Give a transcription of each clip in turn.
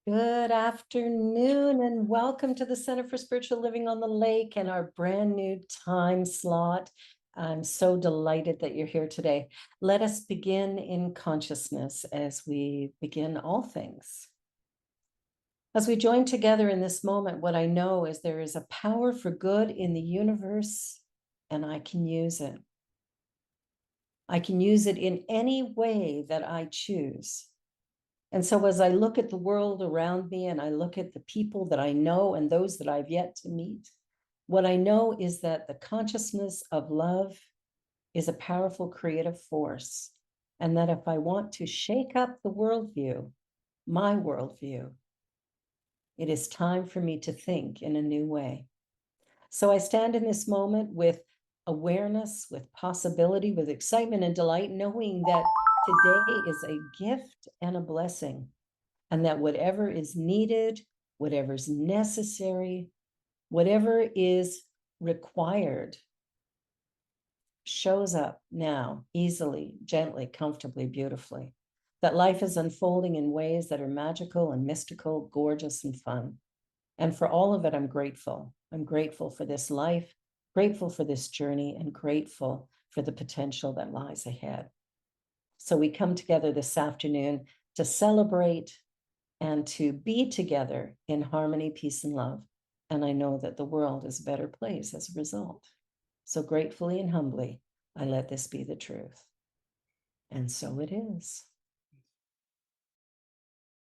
Good afternoon and welcome to the Center for Spiritual Living on the Lake and our brand new time slot. I'm so delighted that you're here today. Let us begin in consciousness as we begin all things. As we join together in this moment, what I know is there is a power for good in the universe, and I can use it. I can use it in any way that I choose. And so as I look at the world around me and I look at the people that I know and those that I've yet to meet, what I know is that the consciousness of love is a powerful creative force. And that if I want to shake up the worldview, my worldview, it is time for me to think in a new way. So I stand in this moment with awareness, with possibility, with excitement and delight, knowing that today is a gift and a blessing. And that whatever is needed, whatever's necessary, whatever is required shows up now easily, gently, comfortably, beautifully. That life is unfolding in ways that are magical and mystical, gorgeous and fun. And for all of it, I'm grateful. I'm grateful for this life, grateful for this journey, and grateful for the potential that lies ahead. So we come together this afternoon to celebrate and to be together in harmony, peace, and love. And I know that the world is a better place as a result. So gratefully and humbly, I let this be the truth. And so it is.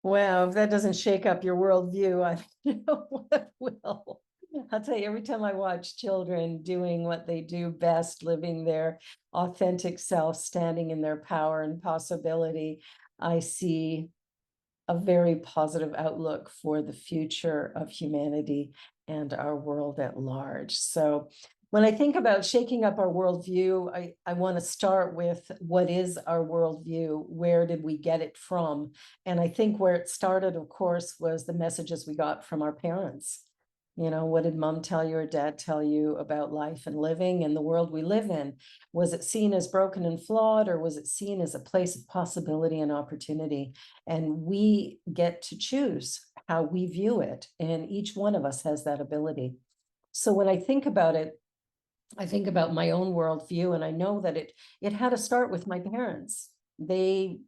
Wow, if that doesn't shake up your worldview, I don't know what will. I'll tell you, every time I watch children doing what they do best, living their authentic self, standing in their power and possibility, I see a very positive outlook for the future of humanity and our world at large. So when I think about shaking up our worldview, I want to start with what is our worldview? Where did we get it from? And I think where it started, of course, was the messages we got from our parents. You know, what did mom tell you or dad tell you about life and living and the world we live in? Was it seen as broken and flawed, or was it seen as a place of possibility and opportunity? And we get to choose how we view it. And each one of us has that ability. So when I think about it, I think about my own worldview, and I know that it had to start with my parents. They,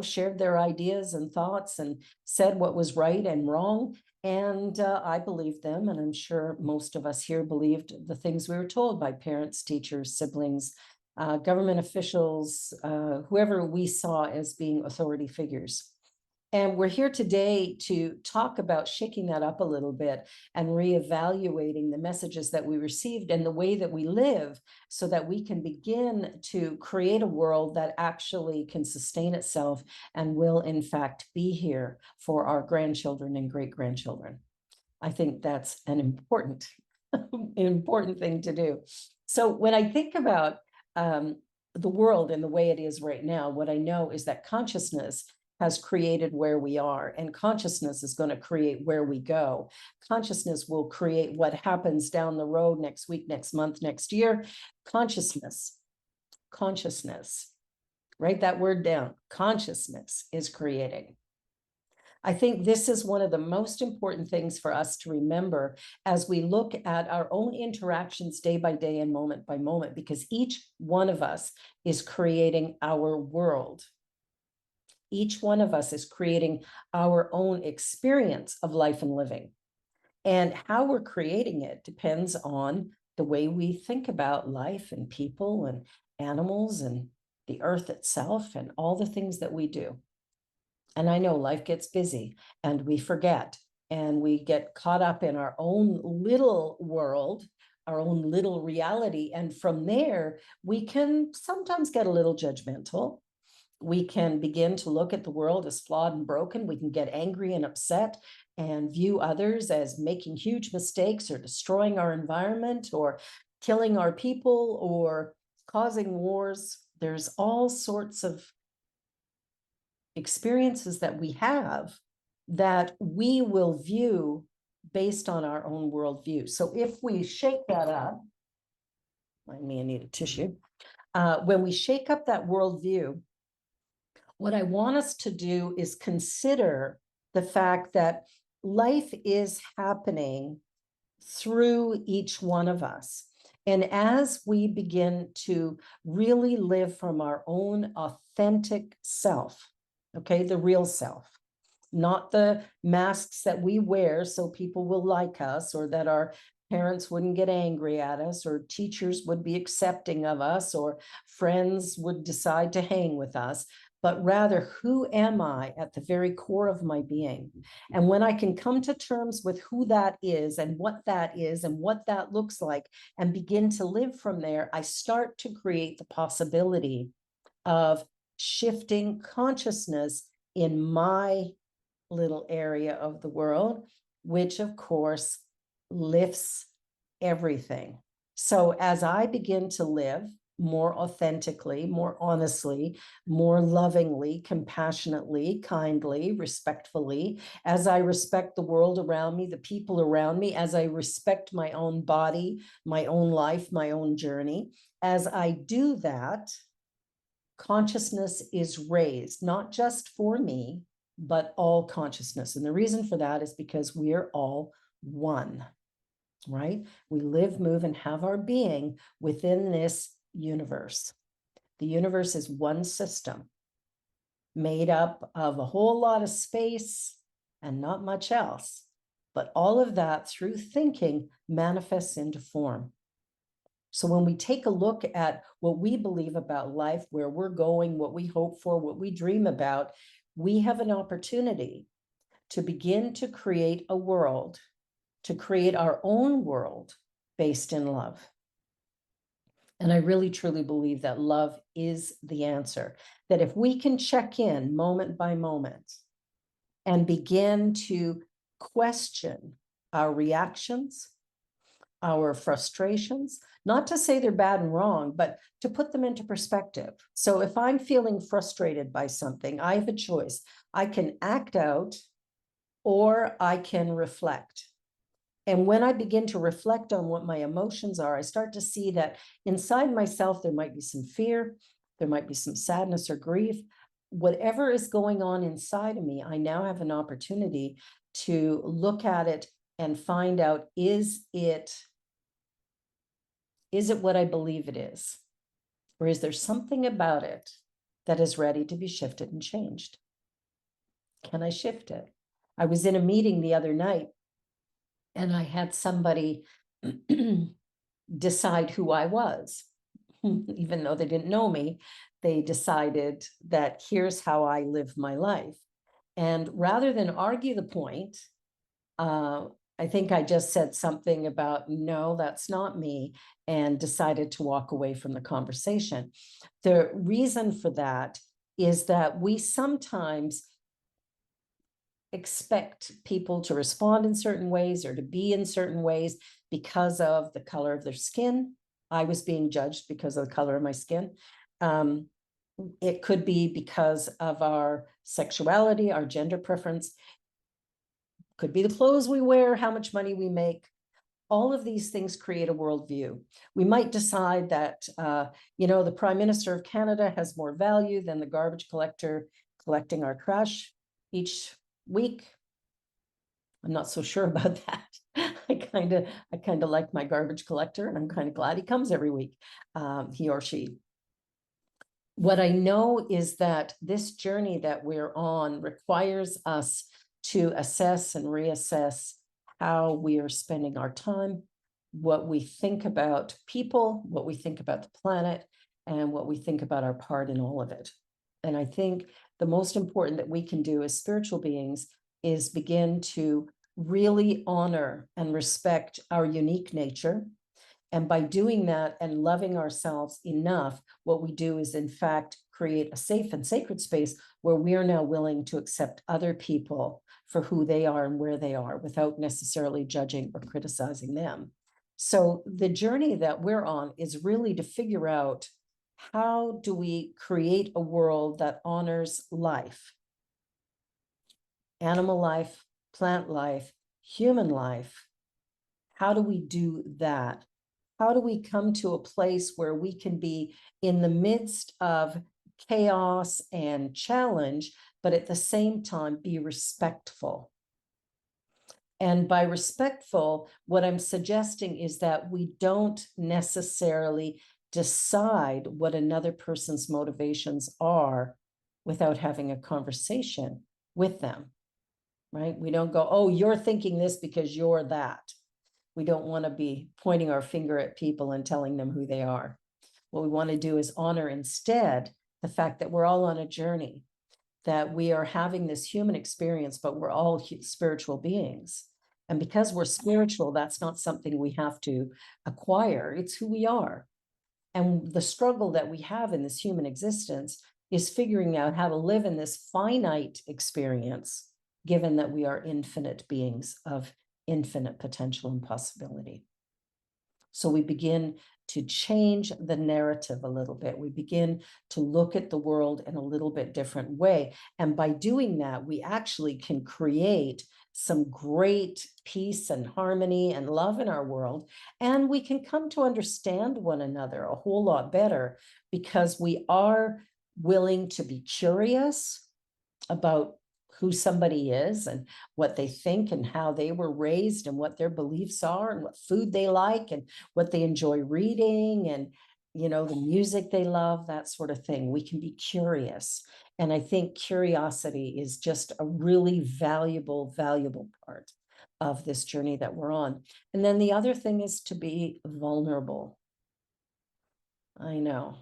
shared their ideas and thoughts and said what was right and wrong. And I believed them. And I'm sure most of us here believed the things we were told by parents, teachers, siblings, government officials, whoever we saw as being authority figures. And we're here today to talk about shaking that up a little bit and reevaluating the messages that we received and the way that we live so that we can begin to create a world that actually can sustain itself and will, in fact, be here for our grandchildren and great-grandchildren. I think that's an important thing to do. So when I think about the world and the way it is right now, what I know is that consciousness has created where we are, and consciousness is going to create where we go. Consciousness will create what happens down the road next week, next month, next year. Consciousness, write that word down. Consciousness is creating. I think this is one of the most important things for us to remember as we look at our own interactions day by day and moment by moment, because each one of us is creating our world. Each one of us is creating our own experience of life and living. And how we're creating it depends on the way we think about life and people and animals and the earth itself and all the things that we do. And I know life gets busy and we forget and we get caught up in our own little world, our own little reality. And from there, we can sometimes get a little judgmental. We can begin to look at the world as flawed and broken. We can get angry and upset and view others as making huge mistakes or destroying our environment or killing our people or causing wars. There's all sorts of experiences that we have that we will view based on our own worldview. So if we shake that up, I need a tissue. When we shake up that worldview, what I want us to do is consider the fact that life is happening through each one of us. And as we begin to really live from our own authentic self, okay, the real self, not the masks that we wear so people will like us, or that our parents wouldn't get angry at us, or teachers would be accepting of us, or friends would decide to hang with us, but rather, who am I at the very core of my being? And when I can come to terms with who that is and what that looks like, and begin to live from there, I start to create the possibility of shifting consciousness in my little area of the world, which of course lifts everything. So as I begin to live more authentically, more honestly, more lovingly, compassionately, kindly, respectfully, as I respect the world around me, the people around me, as I respect my own body, my own life, my own journey, as I do that, consciousness is raised, not just for me, but all consciousness. And the reason for that is because we are all one, right? We live, move, and have our being within this universe. The universe is one system made up of a whole lot of space and not much else. But all of that, through thinking, manifests into form. So when we take a look at what we believe about life, where we're going, what we hope for, what we dream about, we have an opportunity to begin to create a world, to create our own world based in love. And I really, truly believe that love is the answer. That if we can check in moment by moment and begin to question our reactions, our frustrations, not to say they're bad and wrong, but to put them into perspective. So if I'm feeling frustrated by something, I have a choice. I can act out or I can reflect. And when I begin to reflect on what my emotions are, I start to see that inside myself, there might be some fear, there might be some sadness or grief. Whatever is going on inside of me, I now have an opportunity to look at it and find out, is it what I believe it is? Or is there something about it that is ready to be shifted and changed? Can I shift it? I was in a meeting the other night and I had somebody decide who I was. Even though they didn't know me, they decided that here's how I live my life. And rather than argue the point, I think I just said something about, no, that's not me, and decided to walk away from the conversation. The reason for that is that we sometimes expect people to respond in certain ways or to be in certain ways because of the color of their skin. I was being judged because of the color of my skin. It could be because of our sexuality, our gender preference. Could be the clothes we wear, how much money we make. All of these things create a worldview. We might decide that, the Prime Minister of Canada has more value than the garbage collector collecting our trash each week. I'm not so sure about that. I kind of like my garbage collector, and I'm kind of glad he comes every week, he or she. What I know is that this journey that we're on requires us to assess and reassess how we are spending our time, what we think about people, what we think about the planet, and what we think about our part in all of it. And I think the most important that we can do as spiritual beings is begin to really honor and respect our unique nature. And by doing that and loving ourselves enough, what we do is, in fact, create a safe and sacred space where we are now willing to accept other people for who they are and where they are without necessarily judging or criticizing them. So the journey that we're on is really to figure out, how do we create a world that honors life, animal life, plant life, human life? How do we do that? How do we come to a place where we can be in the midst of chaos and challenge, but at the same time, be respectful. And by respectful, what I'm suggesting is that we don't necessarily decide what another person's motivations are without having a conversation with them, right? We don't go, oh, you're thinking this because you're that. We don't want to be pointing our finger at people and telling them who they are. What we want to do is honor instead the fact that we're all on a journey, that we are having this human experience, but we're all spiritual beings. And because we're spiritual, that's not something we have to acquire. It's who we are. And the struggle that we have in this human existence is figuring out how to live in this finite experience, given that we are infinite beings of infinite potential and possibility. So we begin to change the narrative a little bit. We begin to look at the world in a little bit different way. And by doing that, we actually can create some great peace and harmony and love in our world. And we can come to understand one another a whole lot better because we are willing to be curious about who somebody is and what they think and how they were raised and what their beliefs are and what food they like and what they enjoy reading and, you know, the music they love, that sort of thing. We can be curious. And I think curiosity is just a really valuable part of this journey that we're on. And then the other thing is to be vulnerable. I know.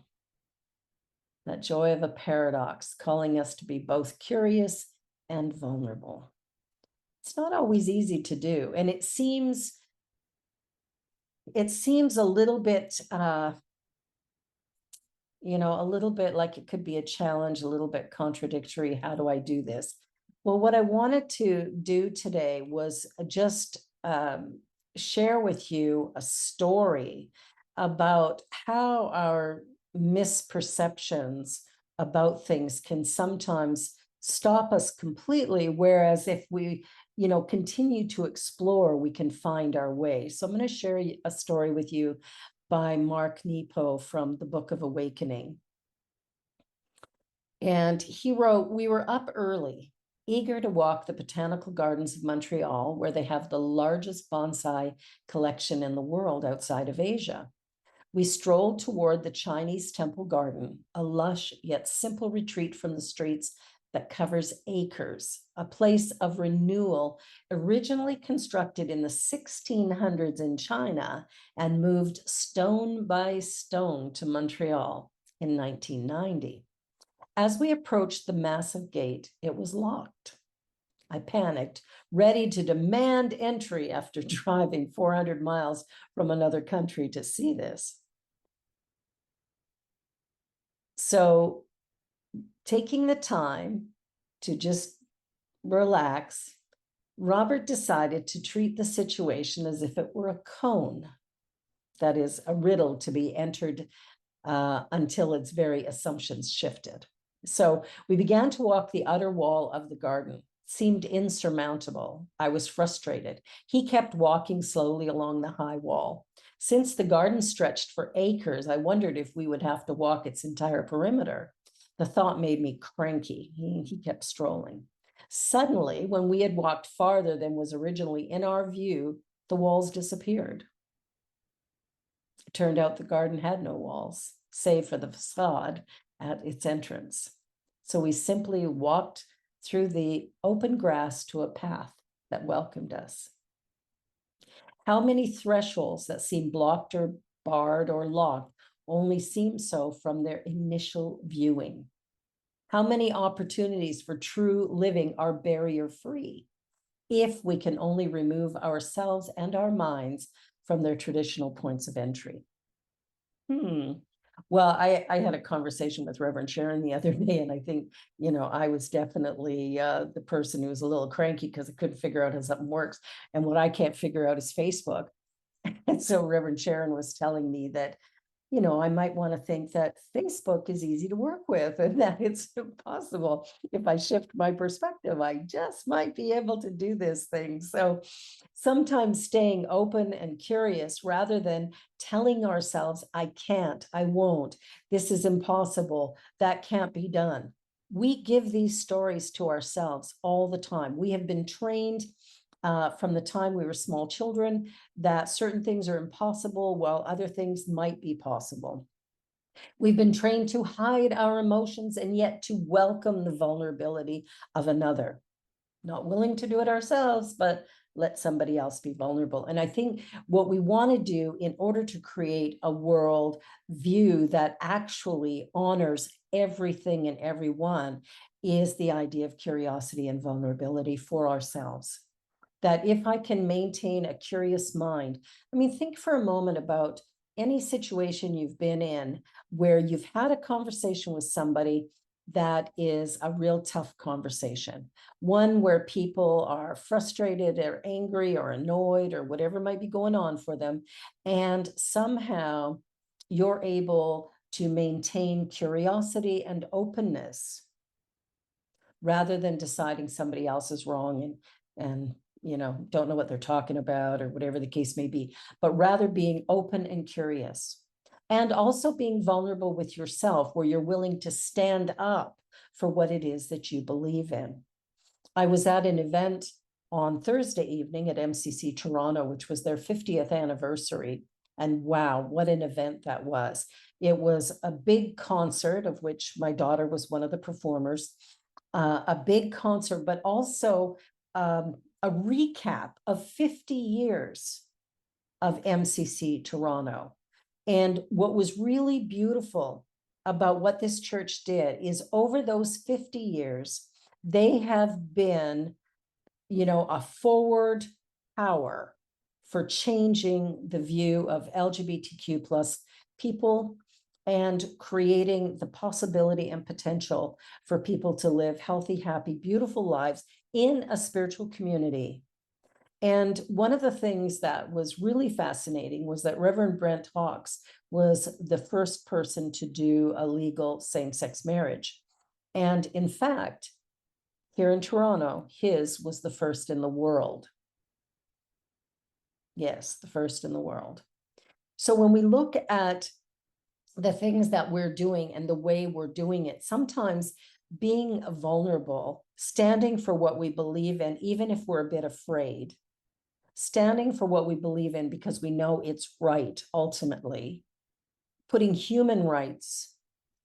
That joy of a paradox, calling us to be both curious and vulnerable. It's not always easy to do. And it seems a little bit, you know, a little bit like it could be a challenge, a little bit contradictory. How do I do this? Well, what I wanted to do today was just share with you a story about how our misperceptions about things can sometimes stop us completely, whereas if we, you know, continue to explore, we can find our way. So I'm going to share a story with you by Mark Nepo from the Book of Awakening. And he wrote, "We were up early, eager to walk the botanical gardens of Montreal, where they have the largest bonsai collection in the world outside of Asia. We strolled toward the Chinese temple garden, a lush yet simple retreat from the streets that covers acres, a place of renewal originally constructed in the 1600s in China and moved stone by stone to Montreal in 1990. As we approached the massive gate, it was locked. I panicked, ready to demand entry after driving 400 miles from another country to see this. So taking the time to just relax, Robert decided to treat the situation as if it were a cone, that is, a riddle to be entered until its very assumptions shifted. So we began to walk the outer wall of the garden. It seemed insurmountable. I was frustrated. He kept walking slowly along the high wall. Since the garden stretched for acres, I wondered if we would have to walk its entire perimeter. The thought made me cranky. He kept strolling. Suddenly, when we had walked farther than was originally in our view, the walls disappeared. It turned out the garden had no walls, save for the facade at its entrance. So we simply walked through the open grass to a path that welcomed us. How many thresholds that seem blocked or barred or locked only seem so from their initial viewing? How many opportunities for true living are barrier-free if we can only remove ourselves and our minds from their traditional points of entry? Well, I had a conversation with Reverend Sharon the other day, and I think, you know, I was definitely the person who was a little cranky because I couldn't figure out how something works. And what I can't figure out is Facebook. And so Reverend Sharon was telling me that, you know, I might want to think that Facebook is easy to work with and that it's possible. If I shift my perspective, I just might be able to do this thing. So sometimes staying open and curious rather than telling ourselves, I can't, I won't, this is impossible, that can't be done. We give these stories to ourselves all the time. We have been trained from the time we were small children that certain things are impossible while other things might be possible. We've been trained to hide our emotions and yet to welcome the vulnerability of another. Not willing to do it ourselves, but let somebody else be vulnerable. And I think what we want to do in order to create a world view that actually honors everything and everyone is the idea of curiosity and vulnerability for ourselves. That if I can maintain a curious mind, I mean, think for a moment about any situation you've been in where you've had a conversation with somebody that is a real tough conversation, one where people are frustrated or angry or annoyed or whatever might be going on for them. And somehow you're able to maintain curiosity and openness rather than deciding somebody else is wrong and don't know what they're talking about or whatever the case may be, but rather being open and curious. And also being vulnerable with yourself, where you're willing to stand up for what it is that you believe in. I was at an event on Thursday evening at MCC Toronto, which was their 50th anniversary. And wow, what an event that was. It was a big concert, of which my daughter was one of the performers, a big concert, but also a recap of 50 years of MCC Toronto. And what was really beautiful about what this church did is over those 50 years, they have been, a forward power for changing the view of LGBTQ plus people and creating the possibility and potential for people to live healthy, happy, beautiful lives in a spiritual community. And one of the things that was really fascinating was that Reverend Brent Hawkes was the first person to do a legal same-sex marriage. And in fact, here in Toronto, his was the first in the world. Yes, the first in the world. So when we look at the things that we're doing and the way we're doing it, sometimes being vulnerable, standing for what we believe in, even if we're a bit afraid, standing for what we believe in because we know it's right, ultimately, putting human rights,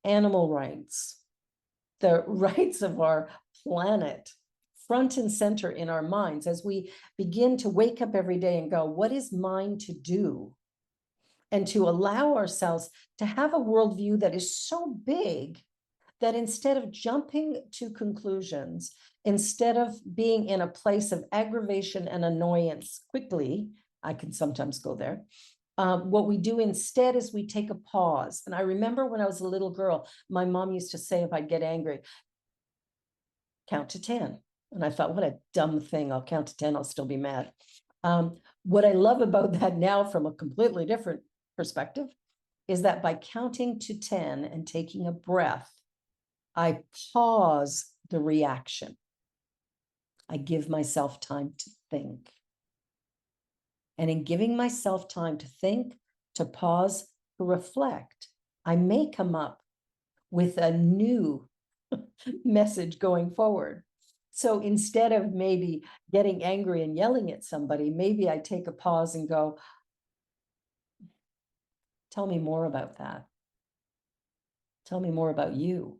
animal rights, the rights of our planet front and center in our minds as we begin to wake up every day and go, what is mine to do? And to allow ourselves to have a worldview that is so big that instead of jumping to conclusions, instead of being in a place of aggravation and annoyance quickly, I can sometimes go there. What we do instead is we take a pause. And I remember when I was a little girl, my mom used to say, if I'd get angry, count to 10. And I thought, what a dumb thing. I'll count to 10. I'll still be mad. What I love about that now from a completely different perspective is that by counting to 10 and taking a breath, I pause the reaction. I give myself time to think. And in giving myself time to think, to pause, to reflect, I may come up with a new message going forward. So instead of maybe getting angry and yelling at somebody, maybe I take a pause and go, tell me more about that. Tell me more about you.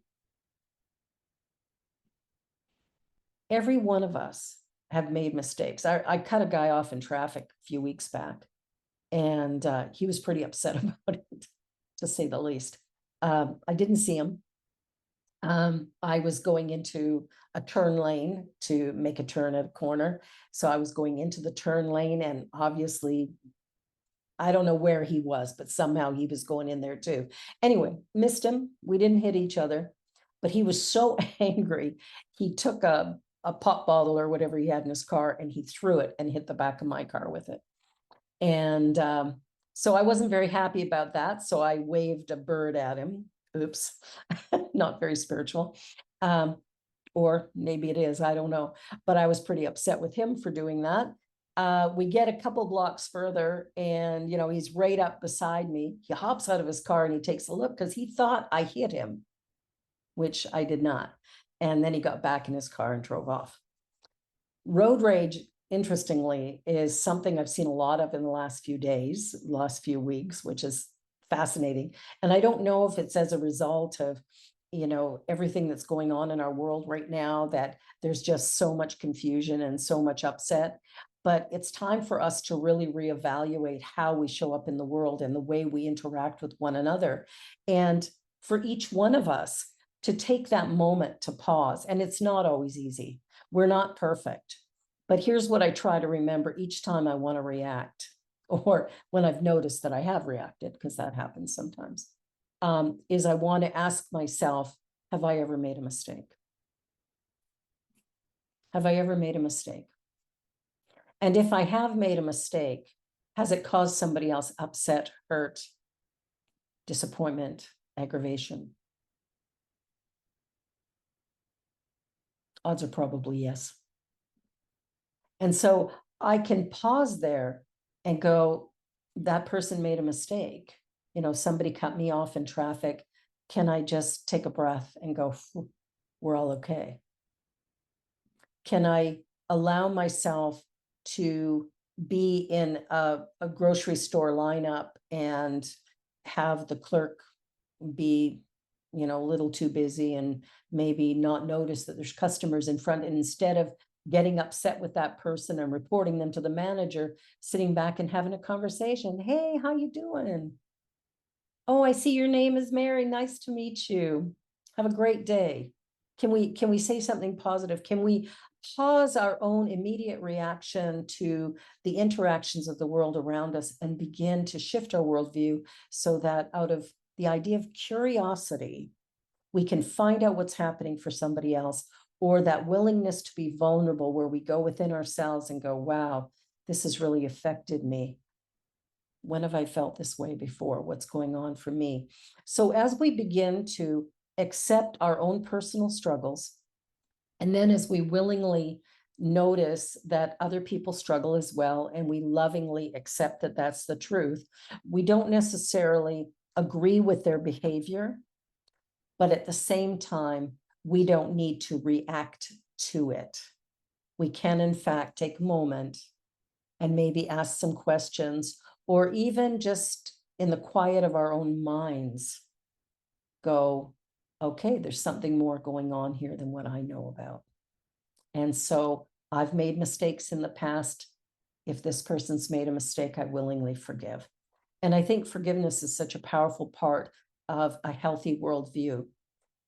Every one of us have made mistakes. I cut a guy off in traffic a few weeks back, and he was pretty upset about it, to say the least. I didn't see him. I was going into a turn lane to make a turn at a corner. So I was going into the turn lane, and obviously, I don't know where he was, but somehow he was going in there too. Anyway, missed him. We didn't hit each other, but he was so angry. He took a pop bottle or whatever he had in his car and he threw it and hit the back of my car with it. And so I wasn't very happy about that. So I waved a bird at him. Oops, not very spiritual. Or maybe it is, I don't know. But I was pretty upset with him for doing that. We get a couple blocks further and, he's right up beside me. He hops out of his car and he takes a look because he thought I hit him which I did not. And then he got back in his car and drove off. Road rage, interestingly, is something I've seen a lot of in the last few days, last few weeks, which is fascinating. And I don't know if it's as a result of, everything that's going on in our world right now, that there's just so much confusion and so much upset. But it's time for us to really reevaluate how we show up in the world and the way we interact with one another. And for each one of us to take that moment to pause. And it's not always easy. We're not perfect. But here's what I try to remember each time I want to react, or when I've noticed that I have reacted, because that happens sometimes, is I want to ask myself, have I ever made a mistake? Have I ever made a mistake? And if I have made a mistake, has it caused somebody else upset, hurt, disappointment, aggravation? Odds are probably yes. And so I can pause there and go, that person made a mistake. Somebody cut me off in traffic. Can I just take a breath and go, we're all okay? Can I allow myself to be in a grocery store lineup and have the clerk be, a little too busy and maybe not notice that there's customers in front, and instead of getting upset with that person and reporting them to the manager, sitting back and having a conversation. Hey, how you doing? Oh, I see your name is Mary. Nice to meet you. Have a great day. Can we say something positive? Can we pause our own immediate reaction to the interactions of the world around us and begin to shift our worldview so that out of the idea of curiosity, we can find out what's happening for somebody else, or that willingness to be vulnerable where we go within ourselves and go, wow, this has really affected me. When have I felt this way before? What's going on for me? So as we begin to accept our own personal struggles, and then as we willingly notice that other people struggle as well, and we lovingly accept that that's the truth, we don't necessarily agree with their behavior, but at the same time, we don't need to react to it. We can, in fact, take a moment and maybe ask some questions, or even just in the quiet of our own minds, go, okay, there's something more going on here than what I know about. And so I've made mistakes in the past. If this person's made a mistake, I willingly forgive. And I think forgiveness is such a powerful part of a healthy worldview,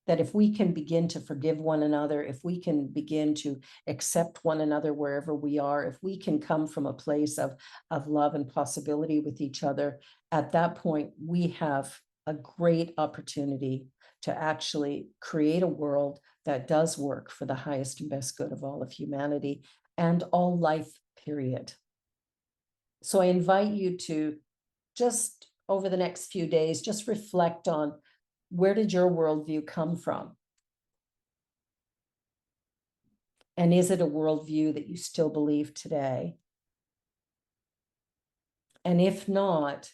that if we can begin to forgive one another, if we can begin to accept one another wherever we are, if we can come from a place of love and possibility with each other, at that point, we have a great opportunity to actually create a world that does work for the highest and best good of all of humanity and all life, period. So I invite you to just over the next few days, just reflect on, where did your worldview come from? And is it a worldview that you still believe today? And if not,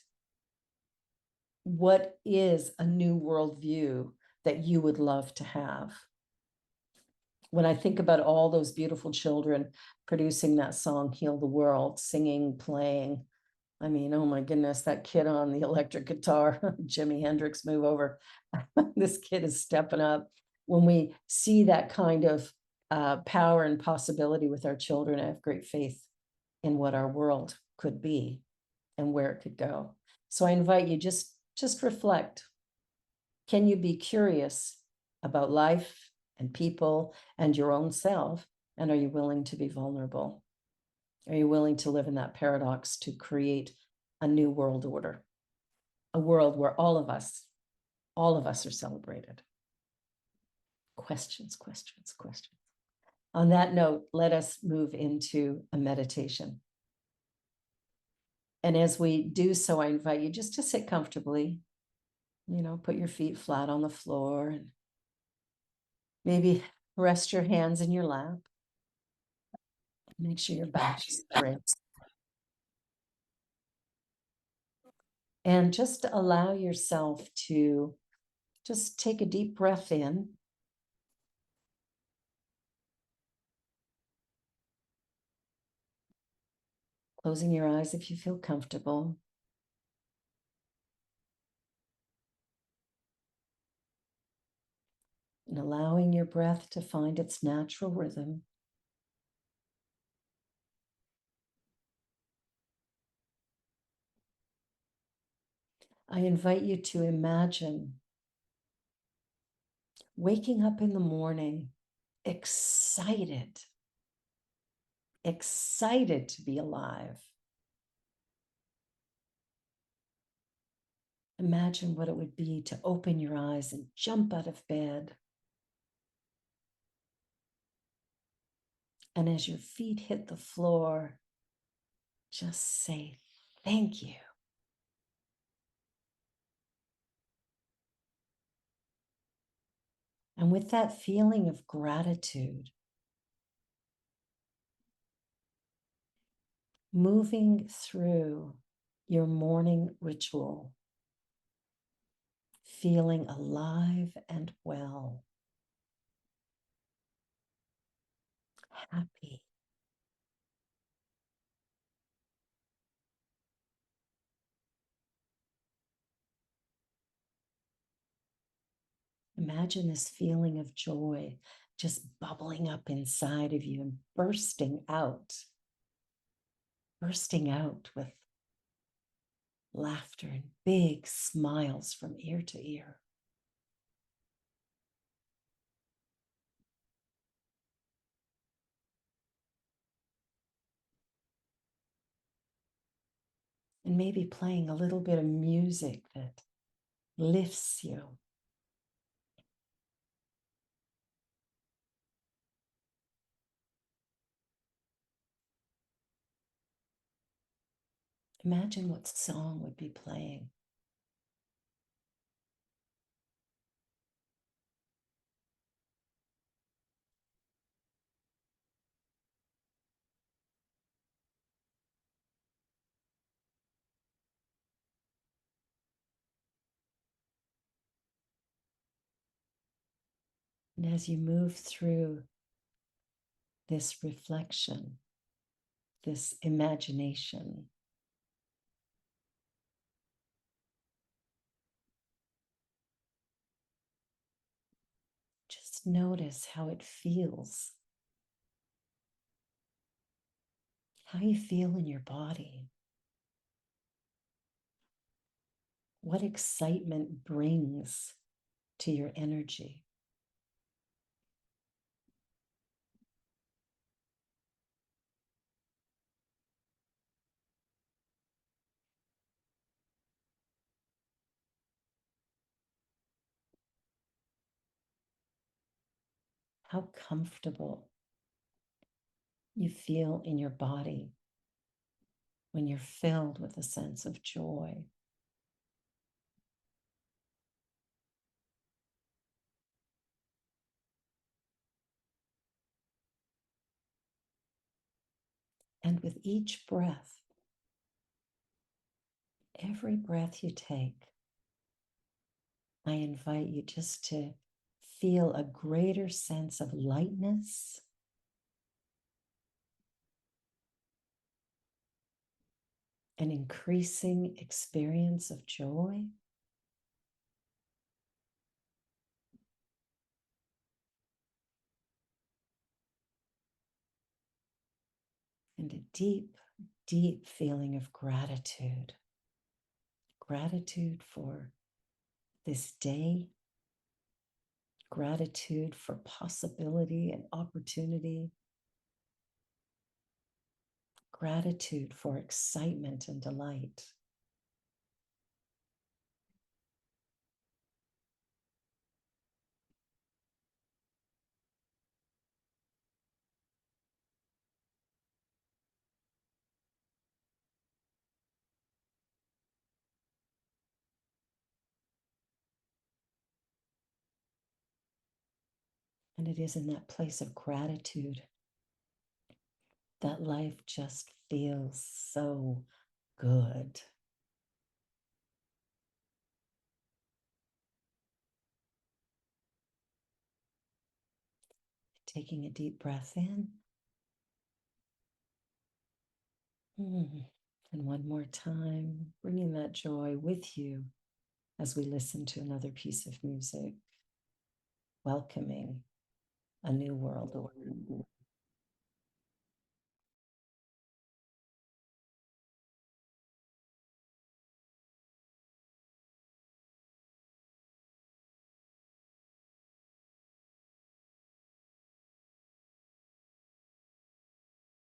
what is a new worldview that you would love to have? When I think about all those beautiful children producing that song, Heal the World, singing, playing, I mean, oh my goodness, that kid on the electric guitar, Jimi Hendrix, move over. This kid is stepping up. When we see that kind of power and possibility with our children, I have great faith in what our world could be and where it could go. So I invite you, just reflect. Can you be curious about life and people and your own self? And are you willing to be vulnerable? Are you willing to live in that paradox to create a new world order? A world where all of us are celebrated. Questions, questions, questions. On that note, let us move into a meditation. And as we do so, I invite you just to sit comfortably, put your feet flat on the floor and maybe rest your hands in your lap. Make sure your back is straight. And just allow yourself to just take a deep breath in Closing your eyes if you feel comfortable. And allowing your breath to find its natural rhythm. I invite you to imagine waking up in the morning excited, excited to be alive. Imagine what it would be to open your eyes and jump out of bed. And as your feet hit the floor, just say, thank you. And with that feeling of gratitude, moving through your morning ritual, feeling alive and well, happy. Imagine this feeling of joy just bubbling up inside of you and bursting out with laughter and big smiles from ear to ear. And maybe playing a little bit of music that lifts you. Imagine what song would be playing. And as you move through this reflection, this imagination, just notice how it feels, how you feel in your body, what excitement brings to your energy. How comfortable you feel in your body when you're filled with a sense of joy. And with each breath, every breath you take, I invite you just to feel a greater sense of lightness, an increasing experience of joy, and a deep, deep feeling of gratitude. Gratitude for this day, gratitude for possibility and opportunity, gratitude for excitement and delight. And it is in that place of gratitude that life just feels so good. Taking a deep breath in And one more time, bringing that joy with you as we listen to another piece of music, welcoming a new world order.